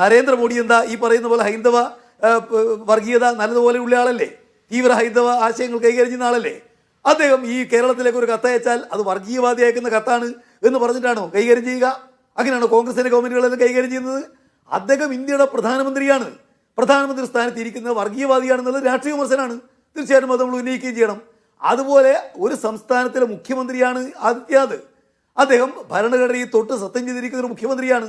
നരേന്ദ്രമോദി എന്താ ഈ പറയുന്ന പോലെ ഹൈന്ദവ വർഗീയത നല്ലതുപോലെ ഉള്ള ആളല്ലേ? തീവ്ര ഹൈന്ദവ ആശയങ്ങൾ കൈകാര്യം ചെയ്യുന്ന ആളല്ലേ? അദ്ദേഹം ഈ കേരളത്തിലേക്ക് ഒരു കത്തയച്ചാൽ അത് വർഗീയവാദി അയക്കുന്ന കത്താണ് എന്ന് പറഞ്ഞിട്ടാണോ കൈകാര്യം ചെയ്യുക? അങ്ങനെയാണോ കോൺഗ്രസിന്റെ ഗവൺമെന്റുകളെല്ലാം കൈകാര്യം ചെയ്യുന്നത്? അദ്ദേഹം ഇന്ത്യയുടെ പ്രധാനമന്ത്രിയാണ്. പ്രധാനമന്ത്രി സ്ഥാനത്ത് ഇരിക്കുന്നത് വർഗീയവാദിയാണെന്നുള്ളത് രാഷ്ട്രീയ വിമർശനമാണ്. തീർച്ചയായിട്ടും അത് നമ്മൾ ഉന്നയിക്കുകയും ചെയ്യണം. അതുപോലെ ഒരു സംസ്ഥാനത്തിലെ മുഖ്യമന്ത്രിയാണ് ആദിത്യനാഥ്. അദ്ദേഹം ഭരണഘടനയിൽ തൊട്ട് സത്യം ചെയ്തിരിക്കുന്ന ഒരു മുഖ്യമന്ത്രിയാണ്.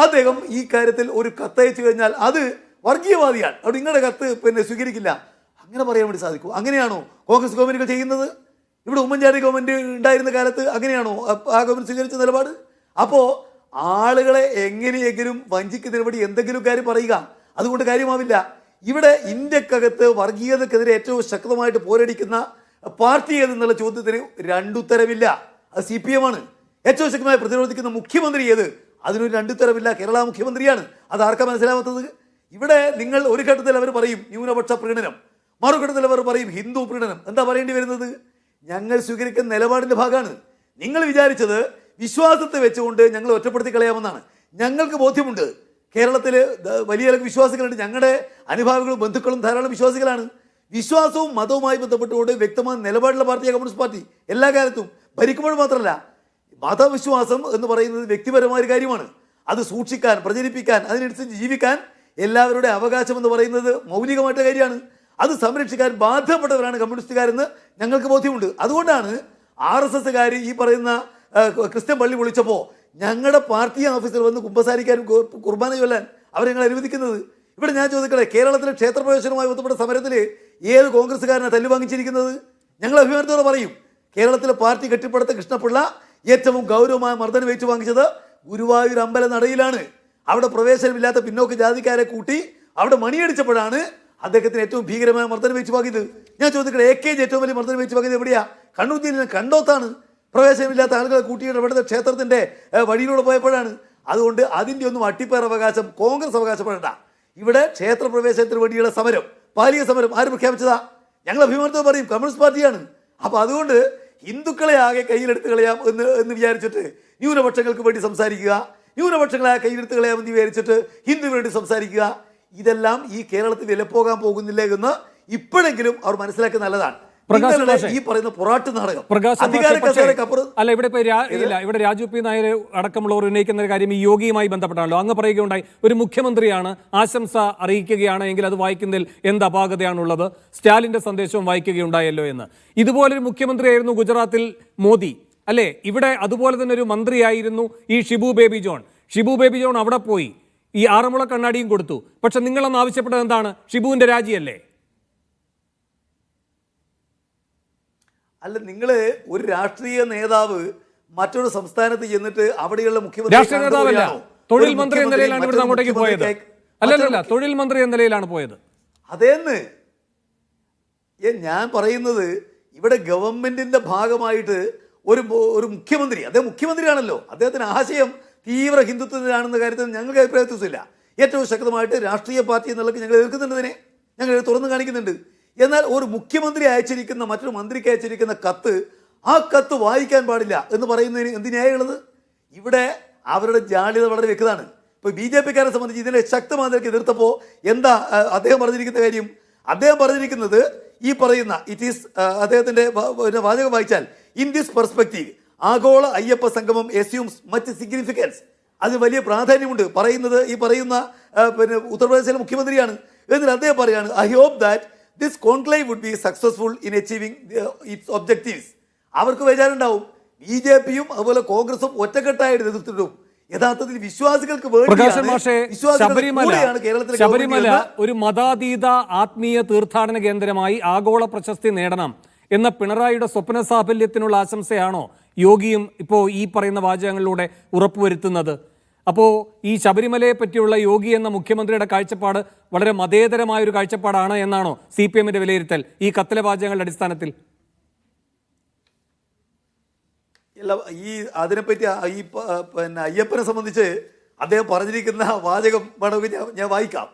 അദ്ദേഹം ഈ കാര്യത്തിൽ ഒരു കത്തയച്ചു കഴിഞ്ഞാൽ അത് വർഗീയവാദിയാണ്, അവിടെ നിങ്ങളുടെ കത്ത് സ്വീകരിക്കില്ല, അങ്ങനെ പറയാൻ വേണ്ടി സാധിക്കൂ? അങ്ങനെയാണോ കോൺഗ്രസ് ഗവൺമെന്റുകൾ ചെയ്യുന്നത്? ഇവിടെ ഉമ്മൻചാണ്ടി ഗവൺമെന്റ് ഉണ്ടായിരുന്ന കാലത്ത് അങ്ങനെയാണോ ആ ഗവൺമെന്റ് സ്വീകരിച്ച നിലപാട്? അപ്പോൾ ആളുകളെ എങ്ങനെയെങ്കിലും വഞ്ചിക്കുന്നതിന് വേണ്ടി എന്തെങ്കിലും കാര്യം പറയുക, അതുകൊണ്ട് കാര്യമാവില്ല. ഇവിടെ ഇന്ത്യക്കകത്ത് വർഗീയതക്കെതിരെ ഏറ്റവും ശക്തമായിട്ട് പോരടിക്കുന്ന പാർട്ടി ഏതെന്നുള്ള ചോദ്യത്തിന് രണ്ടുത്തരവില്ല. അത് CPM ആണ്. ഏറ്റവും ശക്തമായി പ്രതിരോധിക്കുന്ന മുഖ്യമന്ത്രി ഏത്? അതിനൊരു രണ്ടുത്തരവില്ല. കേരള മുഖ്യമന്ത്രിയാണ്. അത് ആർക്കാ മനസ്സിലാവാത്തത്? ഇവിടെ നിങ്ങൾ ഒരു ഘട്ടത്തിൽ അവർ പറയും ന്യൂനപക്ഷ പ്രീണനം, മറുഘട്ടത്തിൽ അവർ പറയും ഹിന്ദു പ്രീണനം. എന്താ പറയേണ്ടി വരുന്നത്? ഞങ്ങൾ സ്വീകരിക്കുന്ന നിലപാടിന്റെ ഭാഗമാണ്. നിങ്ങൾ വിചാരിച്ചത് വിശ്വാസത്തെ വെച്ചുകൊണ്ട് ഞങ്ങൾ ഒറ്റപ്പെടുത്തി കളയാമെന്നാണ്. ഞങ്ങൾക്ക് ബോധ്യമുണ്ട് കേരളത്തിൽ വലിയ വിശ്വാസികളുണ്ട്. ഞങ്ങളുടെ അനുഭാവികളും ബന്ധുക്കളും ധാരാളം വിശ്വാസികളാണ്. വിശ്വാസവും മതവുമായി ബന്ധപ്പെട്ടുകൊണ്ട് വ്യക്തമായ നിലപാടുള്ള പാർട്ടിയാണ് കമ്മ്യൂണിസ്റ്റ് പാർട്ടി. എല്ലാ കാലത്തും ഭരിക്കുമ്പോൾ മാത്രമല്ല. മതവിശ്വാസം എന്ന് പറയുന്നത് വ്യക്തിപരമായ ഒരു കാര്യമാണ്. അത് സൂക്ഷിക്കാൻ, പ്രചരിപ്പിക്കാൻ, അതിനനുസരിച്ച് ജീവിക്കാൻ എല്ലാവരുടെ അവകാശം എന്ന് പറയുന്നത് മൗലികമായിട്ട് കാര്യമാണ്. അത് സംരക്ഷിക്കാൻ ബാധ്യപ്പെട്ടവരാണ് കമ്മ്യൂണിസ്റ്റുകാരെന്ന് ഞങ്ങൾക്ക് ബോധ്യമുണ്ട്. അതുകൊണ്ടാണ് RSSകാർ ഈ പറയുന്ന ക്രിസ്ത്യൻ പള്ളി പൊളിച്ചപ്പോൾ ഞങ്ങളുടെ പാർട്ടി ഓഫീസിൽ വന്ന് കുമ്പസാരിക്കാനും കുർബാന ചൊല്ലാൻ അവരെ ഞങ്ങൾ അനുവദിക്കുന്നത്. ഇവിടെ ഞാൻ ചോദിക്കട്ടെ, കേരളത്തിലെ ക്ഷേത്രപ്രവേശനവുമായി ബന്ധപ്പെട്ട സമരത്തിൽ ഏത് കോൺഗ്രസ്സുകാരനാണ് തല്ലു വാങ്ങിച്ചിരിക്കുന്നത്? ഞങ്ങൾ അഭിമാനത്തോടെ പറയും, കേരളത്തിലെ പാർട്ടി കെട്ടിപ്പടുത്ത കൃഷ്ണപിള്ള ഏറ്റവും ഗൗരവമായ മർദ്ദനം വെച്ച് വാങ്ങിച്ചത് ഗുരുവായൂർ അമ്പല നടയിലാണ്. അവിടെ പ്രവേശനമില്ലാത്ത പിന്നോക്ക ജാതിക്കാരെ കൂട്ടി അവിടെ മണിയടിച്ചപ്പോഴാണ് അദ്ദേഹത്തിന് ഏറ്റവും ഭീകരമായ മർദ്ദനം വെച്ച് വാങ്ങിയത്. ഞാൻ ചോദിക്കട്ടെ, AKG ഏറ്റവും വലിയ മർദ്ദനം വെച്ച് വാങ്ങിയത് എവിടെയാ? കണ്ണൂർ ജില്ലയിലെ കണ്ടോത്താണ്. പ്രവേശനമില്ലാത്ത ആളുകളെ കൂട്ടിയിട്ട് ഇവിടുത്തെ ക്ഷേത്രത്തിന്റെ വഴിയിലൂടെ പോയപ്പോഴാണ്. അതുകൊണ്ട് അതിൻ്റെ ഒന്നും അട്ടിപ്പേർ അവകാശം കോൺഗ്രസ് അവകാശപ്പെടേണ്ട. ഇവിടെ ക്ഷേത്രപ്രവേശനത്തിന് വേണ്ടിയുള്ള സമരം, പാലിയ സമരം ആര് പ്രഖ്യാപിച്ചതാ? ഞങ്ങൾ അഭിമാനത്തോടെ പറയും കമ്മ്യൂണിസ്റ്റ് പാർട്ടിയാണ്. അപ്പോൾ അതുകൊണ്ട് ഹിന്ദുക്കളെ ആകെ കയ്യിലെടുത്ത് കളയാം എന്ന് വിചാരിച്ചിട്ട് ന്യൂനപക്ഷങ്ങൾക്ക് വേണ്ടി സംസാരിക്കുക, ന്യൂനപക്ഷങ്ങളെ കയ്യിലെടുത്ത് കളയാമെന്ന് വിചാരിച്ചിട്ട് ഹിന്ദുവിന് വേണ്ടി സംസാരിക്കുക, ഇതെല്ലാം ഈ കേരളത്തിൽ വിലപ്പോകാൻ പോകുന്നില്ല എന്ന് ഇപ്പോഴെങ്കിലും അവർ മനസ്സിലാക്കുന്നത് നല്ലതാണ്. ഈ പറയുന്ന പൊറാട്ട് നാടകം അല്ല, ഇവിടെ രാജു പി നായർ അടക്കമുള്ളവർ ഉന്നയിക്കുന്ന കാര്യം ഈ യോഗിയുമായി ബന്ധപ്പെട്ടാണല്ലോ. അങ്ങ് പറയുകയുണ്ടായി, ഒരു മുഖ്യമന്ത്രിയാണ് ആശംസ അറിയിക്കുകയാണ് എങ്കിൽ അത് വായിക്കുന്നതിൽ എന്ത് അപാകതയാണുള്ളത്? സ്റ്റാലിന്റെ സന്ദേശവും വായിക്കുകയുണ്ടായല്ലോ എന്ന്. ഇതുപോലൊരു മുഖ്യമന്ത്രിയായിരുന്നു ഗുജറാത്തിൽ മോദി, അല്ലേ? ഇവിടെ അതുപോലെ തന്നെ ഒരു മന്ത്രിയായിരുന്നു ഈ ഷിബു ബേബി ജോൺ അവിടെ പോയി ഈ ആറന്മുള കണ്ണാടിയും കൊടുത്തു. പക്ഷെ നിങ്ങളൊന്ന് ആവശ്യപ്പെട്ടത് എന്താണ്? ഷിബുവിന്റെ രാജിയല്ലേ? അല്ല, നിങ്ങൾ ഒരു രാഷ്ട്രീയ നേതാവ് മറ്റൊരു സംസ്ഥാനത്ത് ചെന്നിട്ട് അവിടെയുള്ള മുഖ്യമന്ത്രി രാഷ്ട്രീയ നേതാവല്ല, തൊഴിൽ മന്ത്രി എന്ന നിലയിലാണ് ഇവിടെ അങ്ങോട്ടേക്ക് പോയത്. അല്ലല്ല, തൊഴിൽ മന്ത്രി എന്ന നിലയിലാണ് പോയത്. അതേന്ന് ഞാൻ പറയുന്നത്, ഇവിടെ ഗവൺമെന്റിന്റെ ഭാഗമായിട്ട് ഒരു മുഖ്യമന്ത്രി, അദ്ദേഹം മുഖ്യമന്ത്രിയാണല്ലോ, അദ്ദേഹത്തിന് ആശയം തീവ്ര ഹിന്ദുത്വത്തിനാണെന്ന കാര്യത്തിൽ ഞങ്ങൾക്ക് അഭിപ്രായ വ്യത്യാസമില്ല. ഏറ്റവും ശക്തമായിട്ട് രാഷ്ട്രീയ പാർട്ടി എന്നുള്ളത് ഞങ്ങൾ എതിർക്കുന്നുണ്ടതിനെ, ഞങ്ങൾ തുറന്നു കാണിക്കുന്നുണ്ട്. എന്നാൽ ഒരു മുഖ്യമന്ത്രി അയച്ചിരിക്കുന്ന മറ്റൊരു മന്ത്രിക്ക് അയച്ചിരിക്കുന്ന കത്ത്, ആ കത്ത് വായിക്കാൻ പാടില്ല എന്ന് പറയുന്നതിന് എന്ത് ന്യായമുള്ളത്? ഇവിടെ അവരുടെ ജാള്യത വളരെ വ്യക്തമാണ്. ഇപ്പോൾ BJPക്കാരെ സംബന്ധിച്ച് ഇതിനെ ശക്തമായി എതിർത്തപ്പോൾ എന്താ അദ്ദേഹം പറഞ്ഞിരിക്കുന്ന കാര്യം? അദ്ദേഹം പറഞ്ഞിരിക്കുന്നത് ഈ പറയുന്ന അദ്ദേഹത്തിന്റെ വാചകം വായിച്ചാൽ, ഇൻ ദിസ് പെർസ്പെക്റ്റീവ് ആഗോള അയ്യപ്പ സംഗമം assumes much significance. അത് വലിയ പ്രാധാന്യമുണ്ട് പറയുന്നത് ഈ പറയുന്ന ഉത്തർപ്രദേശിലെ മുഖ്യമന്ത്രിയാണ്. എന്നിട്ട് അദ്ദേഹം പറയാണ്, I hope that this conclave would be successful in achieving its objectives. അവർക്ക് വിചാരമുണ്ടാവും BJPയും അതുപോലെ കോൺഗ്രസും ഒറ്റക്കെട്ടായിട്ട് എതിർത്തിട്ടും യഥാർത്ഥത്തിൽ വിശ്വാസികൾക്ക് ശബരിമല ഒരു മതാതീത ആത്മീയ തീർത്ഥാടന കേന്ദ്രമായി ആഗോള പ്രശസ്തി നേടണം എന്ന പിണറായിയുടെ സ്വപ്ന സാഫല്യത്തിനുള്ള ആശംസയാണോ യോഗിയും ഇപ്പോൾ ഈ പറയുന്ന വാചകങ്ങളിലൂടെ ഉറപ്പുവരുത്തുന്നത്? അപ്പോൾ ഈ ശബരിമലയെ പറ്റിയുള്ള യോഗി എന്ന മുഖ്യമന്ത്രിയുടെ കാഴ്ചപ്പാട് വളരെ മതേതരമായൊരു കാഴ്ചപ്പാടാണ് എന്നാണോ CPMന്റെ വിലയിരുത്തൽ ഈ കത്തിലെ വാചകങ്ങളുടെ അടിസ്ഥാനത്തിൽ? ഈ അതിനെപ്പറ്റി ഈ അയ്യപ്പനെ സംബന്ധിച്ച് അദ്ദേഹം പറഞ്ഞിരിക്കുന്ന വാചകം വേണമെങ്കിൽ ഞാൻ വായിക്കാം.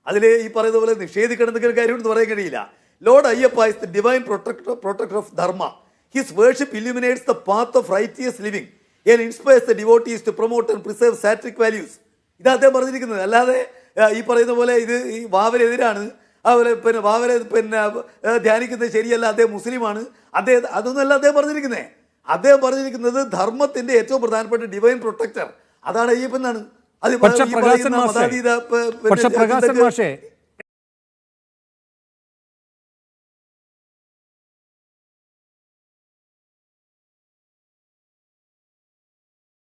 അതിൽ ഈ പറയുന്ന പോലെ നിഷേധിക്കണമെന്നൊരു കാര്യമൊന്നും പറയാൻ കഴിയില്ല. Lord Ayyappa is the divine protector of dharma. His worship illuminates the path of righteous living and inspires the devotees to promote and preserve satric values. ഇത് അദ്ദേഹം പറഞ്ഞിരിക്കുന്നത്. അല്ലാതെ ഈ പറയുന്ന പോലെ ഇത് ഈ വാവരെതിരാണ്, അതുപോലെ പിന്നെ വാവരെ പിന്നെ ധ്യാനിക്കുന്നത് ശരിയല്ല, അദ്ദേഹം മുസ്ലിമാണ്, അദ്ദേഹം അതൊന്നുമല്ല അദ്ദേഹം പറഞ്ഞിരിക്കുന്നത്. അദ്ദേഹം പറഞ്ഞിരിക്കുന്നത് ധർമ്മത്തിന്റെ ഏറ്റവും പ്രധാനപ്പെട്ട ഡിവൈൻ പ്രൊട്ടക്ടർ അതാണ് അയ്യപ്പൻ എന്നാണ്. അത് പക്ഷെ പ്രകാശൻ മാഷേ